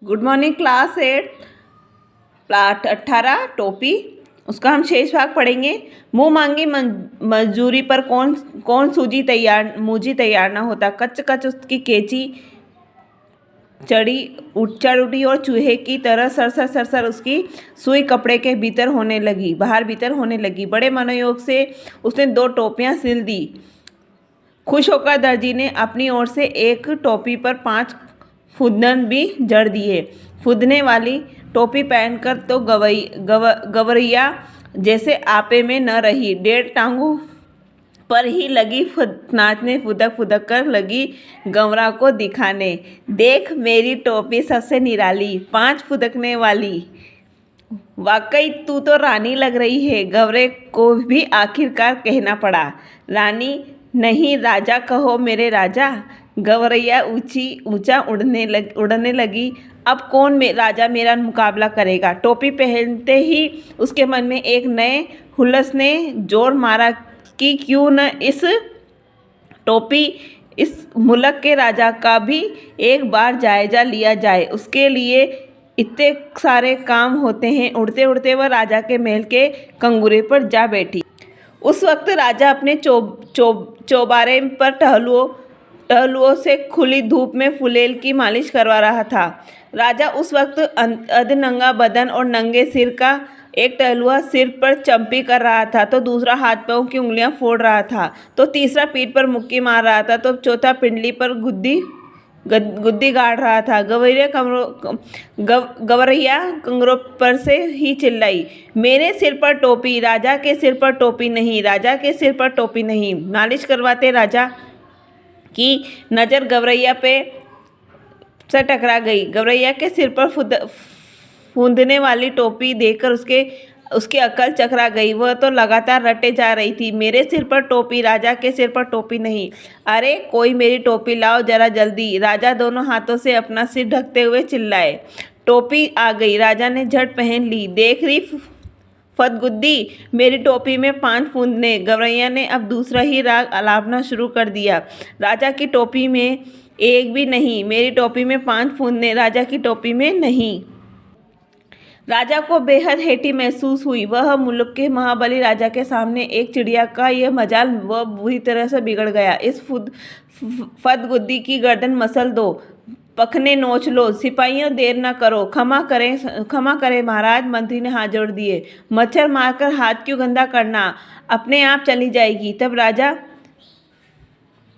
Good morning class 8 plot 18 टोपी। उसका हम शेष भाग पढ़ेंगे। मुंह मांगी मजदूरी पर कौन कौन सूजी तैयार मूजी तैयार ना होता। कच कच उसकी केची चढ़ उठी और चूहे की तरह सरसर सरसर उसकी सुई कपड़े के भीतर होने लगी, बाहर भीतर होने लगी। बड़े मनोयोग से उसने 2 टोपियां सिल दी। खुश होकर दर्जी ने अपनी ओर से एक टोपी पर 5 फुदन भी जड़ दिए। फुदने वाली टोपी पहनकर तो गवरैया जैसे आपे में न रही। 1.5 टांगों पर ही लगी नाचने, फुदक फुदक कर लगी गंवरा को दिखाने। देख मेरी टोपी सबसे निराली, 5 फुदकने वाली। वाकई तू तो रानी लग रही है, गवरे को भी आखिरकार कहना पड़ा। रानी नहीं राजा कहो मेरे राजा। गवरैया ऊंचा उड़ने लगी। अब कौन राजा मेरा मुकाबला करेगा। टोपी पहनते ही उसके मन में एक नए हुल्लस ने जोर मारा कि क्यों न इस मुल्क के राजा का भी एक बार जायजा लिया जाए। उसके लिए इतने सारे काम होते हैं। उड़ते उड़ते वह राजा के महल के कंगूरे पर जा बैठी। उस वक्त राजा अपने चौबारे पर टहलुओं से खुली धूप में फुलेल की मालिश करवा रहा था। राजा उस वक्त अधनंगा बदन और नंगे सिर का एक टहलुआ सिर पर चंपी कर रहा था, तो दूसरा हाथ पांव की उंगलियां फोड़ रहा था, तो तीसरा पीठ पर मुक्की मार रहा था, तो चौथा पिंडली पर गुद्दी गाड़ रहा था। गवरैया कंगरों पर से ही चिल्लाई, मेरे सिर पर टोपी, राजा के सिर पर टोपी नहीं, राजा के सिर पर टोपी नहीं। मालिश करवाते राजा की नज़र गवरैया पे से टकरा गई। गवरैया के सिर पर फूंदने वाली टोपी देखकर उसकी अकल चकरा गई। वह तो लगातार रटे जा रही थी, मेरे सिर पर टोपी, राजा के सिर पर टोपी नहीं। अरे कोई मेरी टोपी लाओ जरा जल्दी। राजा दोनों हाथों से अपना सिर ढकते हुए चिल्लाए। टोपी आ गई, राजा ने झट पहन ली। देख रही फदगुद्दी, मेरी टोपी में 5 फूंदने। गवरैया ने अब दूसरा ही राग अलापना शुरू कर दिया। राजा की टोपी में एक भी नहीं, मेरी टोपी में 5 फूंदने, राजा की टोपी में नहीं। राजा को बेहद हेठी महसूस हुई। वह मुल्क के महाबली राजा के सामने एक चिड़िया का यह मजाल वह बुरी तरह से बिगड़ गया। इस फदगुद्दी की गर्दन मसल दो, पखने नोच लो। सिपाहियों देर न करो, क्षमा करें महाराज। मंत्री ने हाथ जोड़ दिए। मच्छर मारकर हाथ क्यों गंदा करना, अपने आप चली जाएगी। तब राजा